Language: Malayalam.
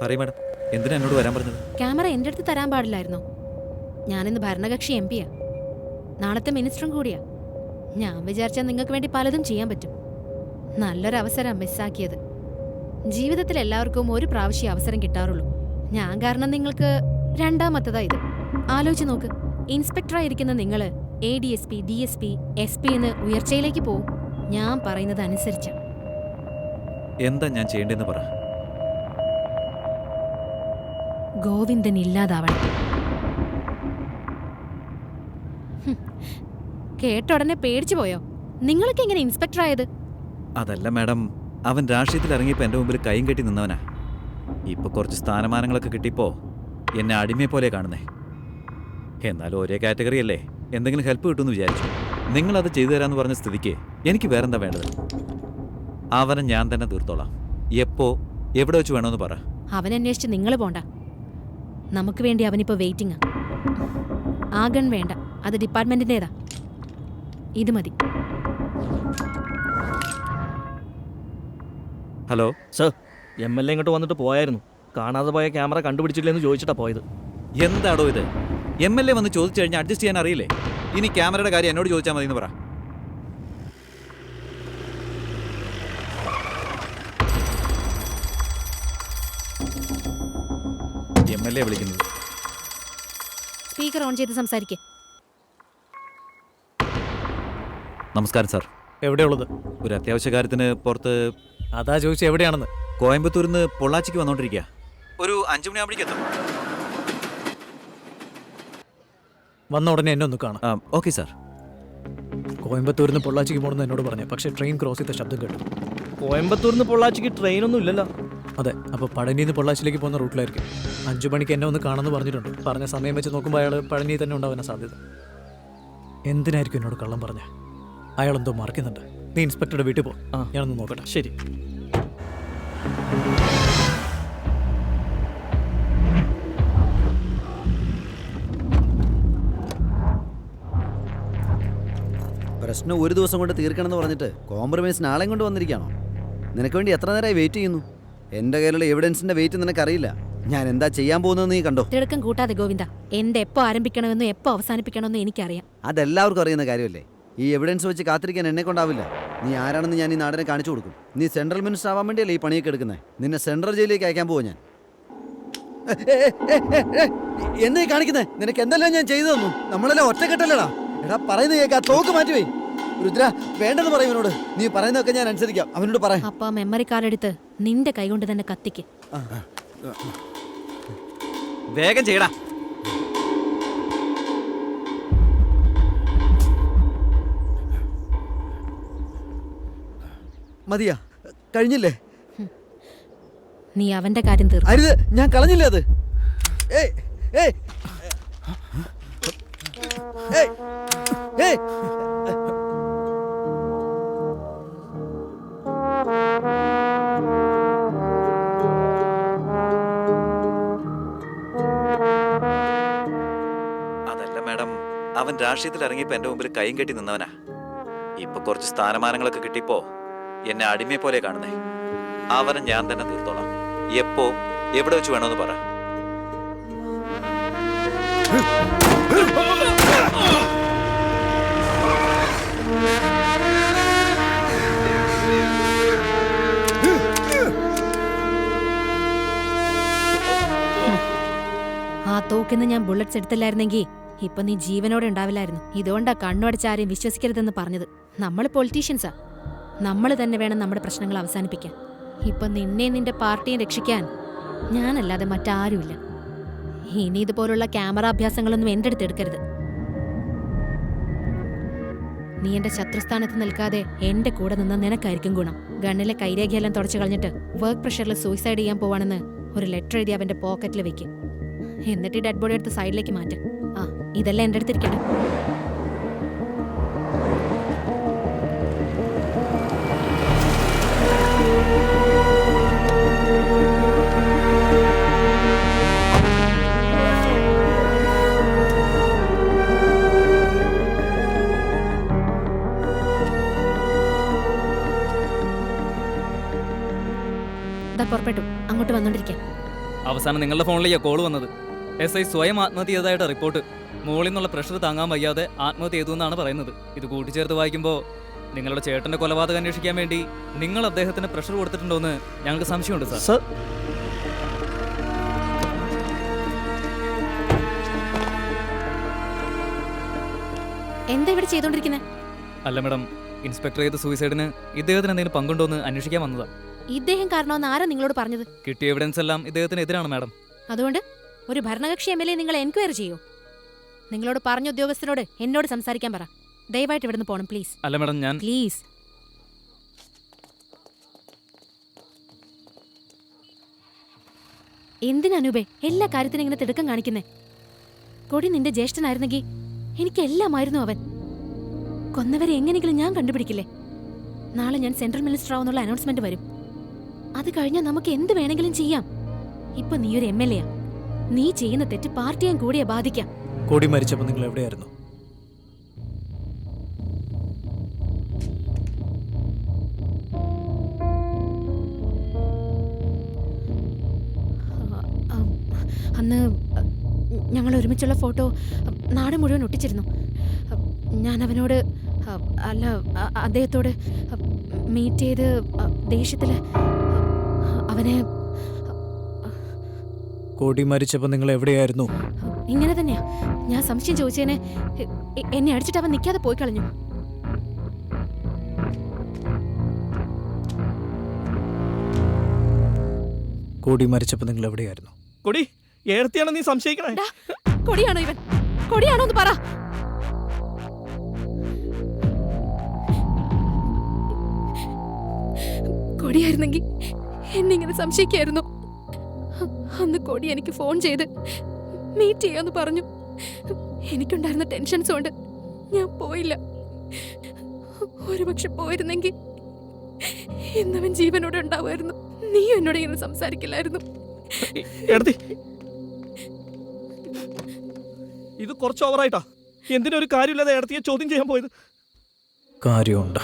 പറയൂ മാഡം, എന്തിനാ എന്നോട് വരാൻ പറഞ്ഞത്? ക്യാമറ എൻ്റെ അടുത്ത് തരാൻ പാടില്ലായിരുന്നോ? ഞാനിന്ന് ഭരണകക്ഷി MP യാ, നാളത്തെ മിനിസ്റ്ററും കൂടിയാ. ഞാൻ വിചാരിച്ചാൽ നിങ്ങൾക്ക് വേണ്ടി പലതും ചെയ്യാൻ പറ്റും. നല്ലൊരു അവസരം മിസ്സാക്കിയത്. ജീവിതത്തിൽ എല്ലാവർക്കും ഒരു പ്രാവശ്യം അവസരം കിട്ടാറുള്ളൂ. ഞാൻ കാരണം നിങ്ങൾക്ക് രണ്ടാമത്തതാ ഇത്. ആലോചിച്ച് നോക്ക്, ഇൻസ്പെക്ടറായിരിക്കുന്ന നിങ്ങൾ ADSP, DSP, SP എന്ന് ഉയർച്ചയിലേക്ക് പോവും. ഞാൻ പറയുന്നത് അനുസരിച്ച. എന്താ ഞാൻ ചെയ്യേണ്ടതെന്ന് പറ. ഗോവിന്ദൻ ഇല്ലാതാവണം. കേട്ട ഉടനെ പേടിച്ചു പോയോ? നിങ്ങൾക്ക് എങ്ങനെ ഇൻസ്പെക്ടർ ആയത്? അതല്ല മാഡം, അവൻ രാഷ്ട്രീയത്തിൽ ഇറങ്ങിയപ്പോൾ എൻ്റെ മുമ്പിൽ കൈയും കെട്ടി നിന്നവനാ. ഇപ്പൊ കുറച്ച് സ്ഥാനമാനങ്ങളൊക്കെ കിട്ടിയപ്പോ എന്നെ അടിമയെ പോലെ കാണുന്നേ. എന്നാലും ഒരേ കാറ്റഗറി അല്ലേ, എന്തെങ്കിലും ഹെൽപ്പ് കിട്ടുമെന്ന് വിചാരിച്ചു. നിങ്ങളത് ചെയ്തു തരാമെന്ന് പറഞ്ഞ സ്ഥിതിക്ക് എനിക്ക് വേറെന്താ വേണ്ടത്? അവനെ ഞാൻ തന്നെ തീർത്തോളാം. എപ്പോ എവിടെ വെച്ച് വേണമെന്ന് പറ. അവനന്വേഷിച്ച് നിങ്ങൾ പോണ്ട. നമുക്ക് വേണ്ടി അവനിപ്പോ വെയിറ്റിംഗാ. ആ ഗൺ വേണ്ട, അത് ഡിപ്പാർട്ട്മെന്റിൻ്റെതാ. ഇത് മതി. ഹലോ സർ, MLA ഇങ്ങോട്ട് വന്നിട്ട് പോയായിരുന്നു. കാണാതെ പോയ ക്യാമറ കണ്ടുപിടിച്ചില്ലെന്ന് ചോദിച്ചിട്ടാ പോയത്. എന്താടോ ഇത്? MLA വന്ന് ചോദിച്ചു കഴിഞ്ഞാൽ അഡ്ജസ്റ്റ് ചെയ്യാൻ അറിയില്ലേ? ഇനി ക്യാമറയുടെ കാര്യം എന്നോട് ചോദിച്ചാൽ മതി എന്ന് പറ. MLA വിളിക്കുന്നത്. സ്പീക്കർ ഓൺ ചെയ്ത് സംസാരിക്കേ. നമസ്കാരം സാർ. എവിടെയുള്ളത്? ഒരു അത്യാവശ്യ കാര്യത്തിന് പുറത്ത്. അതാ ചോദിച്ചു എവിടെയാണെന്ന്. കോയമ്പത്തൂരിൽ നിന്ന് പൊള്ളാച്ചിക്ക് വന്നോണ്ടിരിക്കുക. ഒരു 5 മണിയാകുമ്പോഴേക്ക് എത്തും. വന്ന ഉടനെ എന്നെ ഒന്ന് കാണാം. Okay sir. കോയമ്പത്തൂരിൽ നിന്ന് പൊള്ളാച്ചിക്ക് പോകണമെന്ന് എന്നോട് പറഞ്ഞു. പക്ഷേ ട്രെയിൻ ക്രോസ് ചെയ്ത ശബ്ദം കേട്ടു. കോയമ്പത്തൂരിൽ നിന്ന് പൊള്ളാച്ചിക്ക് ട്രെയിനൊന്നും ഇല്ലല്ലോ. അതെ, അപ്പോൾ പഴനിയിൽ നിന്ന് പൊള്ളാച്ചിലേക്ക് പോകുന്ന റൂട്ടിലായിരിക്കും. 5 മണിക്ക് എന്നെ ഒന്ന് കാണുമെന്ന് പറഞ്ഞിട്ടുണ്ട്. പറഞ്ഞ സമയം വെച്ച് നോക്കുമ്പോൾ അയാൾ പഴനിയിൽ തന്നെ ഉണ്ടാവാൻ സാധ്യത. എന്തിനായിരിക്കും എന്നോട് കള്ളം പറഞ്ഞ? അയാളെന്തോ മറക്കുന്നുണ്ട്. നീ ഇൻസ്പെക്ടറുടെ വീട്ടിൽ പോ, ഞാനൊന്ന് നോക്കട്ടെ. ശരി. പ്രശ്നം ഒരു ദിവസം കൊണ്ട് തീർക്കണമെന്ന് പറഞ്ഞിട്ട് കോംപ്രമൈസ് നാളെയും കൊണ്ട് വന്നിരിക്കുകയാണോ? നിനക്ക് വേണ്ടി എത്ര നേരമായി വെയിറ്റ് ചെയ്യുന്നു? എൻ്റെ കയ്യിലുള്ള എവിഡൻസിൻ്റെ വെയിറ്റ് നിനക്കറിയില്ല. ഞാൻ എന്താ ചെയ്യാൻ പോകുന്നതെന്ന് നീ കണ്ടോ? തിടുക്കം കൂട്ടാതെ ഗോവിന്ദ. എൻ്റെ എപ്പോൾ ആരംഭിക്കണമെന്നും എപ്പോൾ അവസാനിപ്പിക്കണമെന്നും എനിക്കറിയാം. അതെല്ലാവർക്കും അറിയുന്ന കാര്യമല്ലേ. ഈ എവിഡൻസ് വെച്ച് കാത്തിരിക്കാൻ എന്നെ കൊണ്ടാവില്ല. നീ ആരാണെന്ന് ഞാൻ ഈ നാടിനെ കാണിച്ചു കൊടുക്കും. നീ സെൻട്രൽ മിനിസ്റ്റർ ആവാൻ വേണ്ടിയല്ലേ ഈ പണിയൊക്കെ എടുക്കുന്നത്? നിന്നെ സെൻട്രൽ ജയിലിലേക്ക് അയക്കാൻ പോവാ ഞാൻ. എന്നീ കാണിക്കുന്നേ? നിനക്ക് എന്തെല്ലാം ഞാൻ ചെയ്തു തന്നു? നമ്മളെല്ലാം ഒറ്റക്കെട്ടല്ലടാ. എടാ പറയുന്നത് കേൾക്കാ, തോക്ക് മാറ്റിവേ. രുദ്ര, വേണ്ടെന്ന് പറയുന്നവനോട്. നീ പറയുന്നതൊക്കെ ഞാൻ അനുസരിക്കാം. അവനോട് പറയാം. അപ്പ മെമ്മറി കാർഡ് എടുത്ത് നിന്റെ കൈകൊണ്ട് തന്നെ കത്തിക്ക്. വേഗം ചെയ്യടാ. മതിയാ? കഴിഞ്ഞില്ലേ? നീ അവന്റെ കാര്യം തീർന്നു. അരുത്, ഞാൻ കളഞ്ഞില്ലേ അത്? ഏയ് ഏയ് ഏയ് ഏയ് അതല്ല മാഡം, അവൻ രാഷ്ട്രീയത്തിൽ ഇറങ്ങിയപ്പോൾ എൻ്റെ മുമ്പിൽ കൈയും കെട്ടി നിന്നവനാ. ഇപ്പൊ കുറച്ച് സ്ഥാനമാനങ്ങളൊക്കെ കിട്ടിയപ്പോ എന്നെ അടിമയെ പോലെ കാണുന്നേ. അവനെ ഞാൻ തന്നെ തീർത്തോളാം. എപ്പോ എവിടെ വെച്ച് വേണമെന്ന് പറ. ആ തോക്കിന്ന് ഞാൻ ബുള്ളറ്റ്സ് എടുത്തില്ലായിരുന്നെങ്കിൽ ഇപ്പൊ നീ ജീവനോടെ ഉണ്ടാവില്ലായിരുന്നു. ഇതുകൊണ്ടാ കണ്ണുടച്ച് ആരെയും വിശ്വസിക്കരുതെന്ന് പറഞ്ഞത്. നമ്മൾ പൊളിറ്റീഷ്യൻസാ. നമ്മൾ തന്നെ വേണം നമ്മുടെ പ്രശ്നങ്ങൾ അവസാനിപ്പിക്കാൻ. ഇപ്പൊ നിന്നെ നിന്റെ പാർട്ടിയെ രക്ഷിക്കാൻ ഞാനല്ലാതെ മറ്റാരുമില്ല. ഇനി ഇതുപോലുള്ള ക്യാമറ അഭ്യാസങ്ങളൊന്നും എൻ്റെ അടുത്ത് എടുക്കരുത്. നീ എന്റെ ശത്രുസ്ഥാനത്ത് നിൽക്കാതെ എന്റെ കൂടെ നിന്ന് നിനക്കായിരിക്കും ഗുണം. ഗണ്ണിലെ കൈരേഖയെല്ലാം തുടച്ചു കളഞ്ഞിട്ട് വർക്ക് പ്രഷറിൽ സൂയിസൈഡ് ചെയ്യാൻ പോവാണെന്ന് ഒരു ലെറ്റർ എഴുതി അവന്റെ പോക്കറ്റിൽ വെക്ക്. എന്നിട്ട് ഡെഡ് ബോഡി എടുത്ത് സൈഡിലേക്ക് മാറ്റ്. ഇതെല്ലാം എൻ്റെ അടുത്തിരിക്കട്ടെ. പുറപ്പെട്ടു, അങ്ങോട്ട് വന്നോണ്ടിരിക്കാം. അവസാനം നിങ്ങളുടെ ഫോണിലേക്കാ കോൾ വന്നത്. SI സ്വയം ആത്മഹത്യ ചെയ്തതായിട്ട് റിപ്പോർട്ട്. മുകളിൽ നിന്നുള്ള പ്രഷർ താങ്ങാൻ വയ്യാതെ ആത്മഹത്യ ചെയ്തു എന്നാണ് പറയുന്നത്. ഇത് കൂട്ടിച്ചേർത്ത് വായിക്കുമ്പോൾ നിങ്ങളുടെ ചേട്ടന്റെ കൊലപാതകം അന്വേഷിക്കാൻ വേണ്ടി നിങ്ങൾ അദ്ദേഹത്തിന് പ്രഷർ കൊടുത്തിട്ടുണ്ടോയെന്ന് ഞങ്ങൾക്ക് സംശയമുണ്ട് സാർ. സർ, എന്താ ഇവിടെ ചെയ്തോണ്ടിരിക്കുന്നത്? അല്ല മാഡം, ഇൻസ്പെക്ടർ ചെയ്ത സൂയിസൈഡിന് ഇദ്ദേഹത്തിന് എന്തെങ്കിലും പങ്കുണ്ടോ എന്ന് അന്വേഷിക്കാൻ വന്നതാ. ഇദ്ദേഹം കാരണമെന്ന് ആരാ നിങ്ങളോട് പറഞ്ഞത്? കിട്ടിയ എവിഡൻസ് എല്ലാം ഇദ്ദേഹത്തിന് എതിരാണ് മാഡം. അതുകൊണ്ട് ഒരു ഭരണകക്ഷി MLA നിങ്ങൾ എൻക്വയറി ചെയ്യോ? നിങ്ങളോട് പറഞ്ഞ ഉദ്യോഗസ്ഥരോട് എന്നോട് സംസാരിക്കാൻ പറ. ദയവായിട്ട് ഇവിടുന്ന് പോണം പ്ലീസ്. അല്ല മാഡം, ഞാൻ പ്ലീസ്. എന്തിനൂപേ എല്ലാ കാര്യത്തിനും ഇങ്ങനെ തിടുക്കം കാണിക്കുന്നേ? കൊടി നിന്റെ ജ്യേഷ്ഠനായിരുന്നെങ്കിൽ എനിക്കെല്ലാമായിരുന്നു അവൻ. കൊന്നവരെ എങ്ങനെയെങ്കിലും ഞാൻ കണ്ടുപിടിക്കില്ലേ? നാളെ ഞാൻ സെൻട്രൽ മിനിസ്റ്റർ ആവുന്നുള്ള അനൗൺസ്മെന്റ് വരും. അത് കഴിഞ്ഞാൽ നമുക്ക് എന്ത് വേണമെങ്കിലും ചെയ്യാം. ഇപ്പൊ നീ ഒരു MLA യാ. നീ ചെയ്യുന്ന തെറ്റ് പാർട്ടിയും കൂടിയാ ബാധിക്കാം. കൊടി മരിച്ചപ്പോൾ നിങ്ങൾ എവിടെയായിരുന്നു? അന്ന് ഞങ്ങൾ ഒരുമിച്ചുള്ള ഫോട്ടോ നാട് മുഴുവൻ ഒട്ടിച്ചിരുന്നു. ഞാൻ അവനോട് അല്ല അദ്ദേഹത്തോട് മീറ്റ് ചെയ്ത് ദേഷ്യത്തിൽ അവനെ. കൊടി മരിച്ചപ്പോൾ നിങ്ങൾ എവിടെയായിരുന്നു? ഇങ്ങനെ തന്നെയാ. ഞാൻ സംശയം ചോദിച്ചതിനെ എന്നെ അടിച്ചിട്ട് അവൻ നിൽക്കാതെ പോയി കളഞ്ഞു. കൊടി മരിച്ചപ്പോൾ നിങ്ങൾ എവിടെയായിരുന്നു? കൊടി ഏർത്തിയാണോ നീ സംശയിക്കണേ? ഡാ, കൊടിയാണോ ഇവൻ? കൊടിയാണോ എന്ന് പറ. കൊടിയായിരുന്നെങ്കിൽ എന്നിങ്ങനെ സംശയിക്കായിരുന്നു. അന്ന് കൊടി എനിക്ക് ഫോൺ ചെയ്ത് മീറ്റ് ചെയ്യാന്ന് പറഞ്ഞു. എനിക്കുണ്ടായിരുന്ന ടെൻഷൻസ് കൊണ്ട് ഞാൻ പോയില്ല. ഒരുപക്ഷെ പോയിരുന്നെങ്കിൽ ഇന്നവൻ ജീവനോടെ ഉണ്ടാവുമായിരുന്നു. നീ എന്നോട് ഇങ്ങനെ സംസാരിക്കില്ലായിരുന്നു. ഇത് കുറച്ച് ഓവറായിട്ടാ. എന്തിനൊരു കാര്യമില്ലാതെ ഏടത്തിയെ ചോദ്യം ചെയ്യാൻ പോയത്? കാര്യമുണ്ട്.